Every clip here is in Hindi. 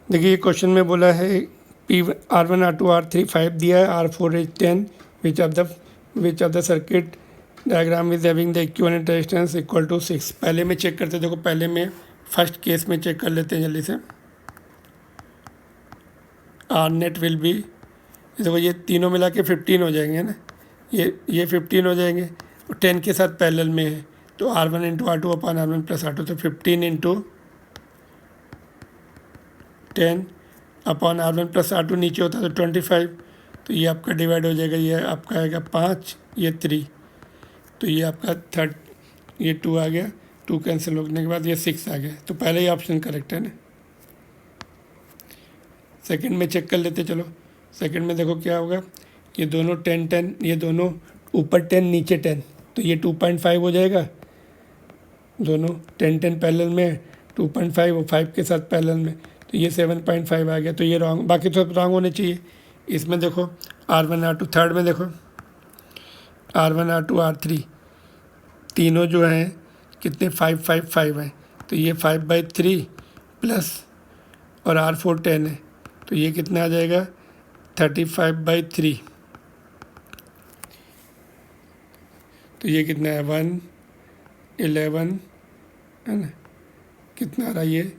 देखिए क्वेश्चन में बोला है पी R1 R2 R3 5 दिया है, R4 is 10, which of the circuit diagram is having the equivalent resistance equal to 6। पहले में चेक करते, देखो पहले में फर्स्ट केस में चेक कर लेते हैं जल्दी से। आर नेट विल बी, देखो ये तीनों मिला के 15 हो जाएंगे ना, ये 15 हो जाएंगे और 10 के साथ पैरेलल में है, तो R1 into R2 upon R1 plus R2, तो 15 into 10 upon R1 plus R2 नीचे होता है तो 25, तो ये आपका डिवाइड हो जाएगा, ये आपका आएगा 5, ये 3, तो ये आपका ये 2 आ गया, 2 कैंसिल होने के बाद ये 6 आ गया, तो पहले ही ऑप्शन करेक्ट है ना। सेकंड में चेक कर लेते चलो। सेकंड में देखो क्या होगा, ये दोनों 10 10, ये दोनों ऊपर 10 नीचे 10, तो ये 2.5 हो जाएगा, दोनों 10 10 पैरेलल में 2.5 और 5 के साथ पैरेलल में, तो ये 7.5 आ गया, तो ये रॉन्ग, बाकी तो सब रॉन्ग होने चाहिए। इसमें देखो R1 R2, थर्ड में देखो R1 R2 R3 तीनों जो हैं कितने 5 5 5 हैं, तो ये 5/3 प्लस और R4 10 है, तो ये कितना आ जाएगा 35/3, तो ये कितना है 1 11 है ना, कितना आ रहा है ये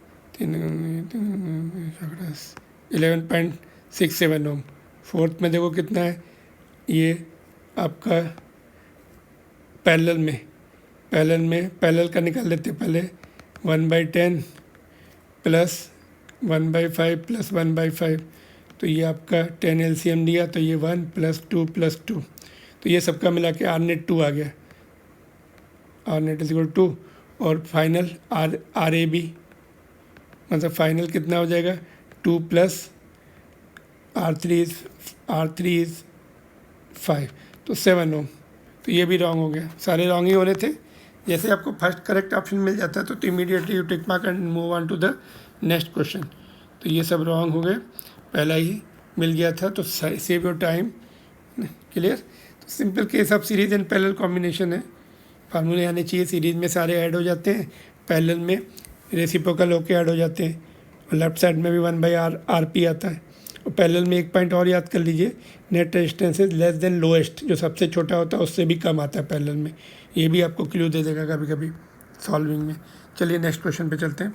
11.67 ओम। फोर्थ में देखो कितना है, ये आपका पैरेलल का निकाल लेते पहले, 1/10 प्लस 1/5 प्लस 1/5, तो ये आपका 10 LCM दिया, तो ये 1 + 2 + 2, तो ये सबका मिला के R नेट 2 आ गया, R नेट इज इक्वल 2, और फाइनल RAB मतलब फाइनल कितना हो जाएगा 2 + R3 इज 5, तो 7 ओम, तो ये भी रॉन्ग हो गया, सारे रॉन्ग ही होने थे। जैसे आपको फर्स्ट करेक्ट ऑप्शन मिल जाता है तो immediately you tick mark and move on to the next question, तो ये सब रॉन्ग हो गए, पहला ही मिल गया था, तो सेव योर टाइम। क्लियर, तो simple case of series and parallel combination है, फार्मूले आने चाहिए, सीरीज में सारे ऐड हो जाते हैं, पैरेलल में रेसिप्रोकल होके ऐड हो जाते हैं, और लेफ्ट साइड में भी 1/RP आता है, और पैरेलल में एक पॉइंट और याद कर लीजिए, net resistance is less than lowest, जो सबसे छोटा होता है उससे भी कम आता है पैरेलल में, ये भी आपको क्लू दे देगा कभी कभी सॉल्विंग में। चलिए नेक्स्ट क्वेश्चन पे चलते हैं।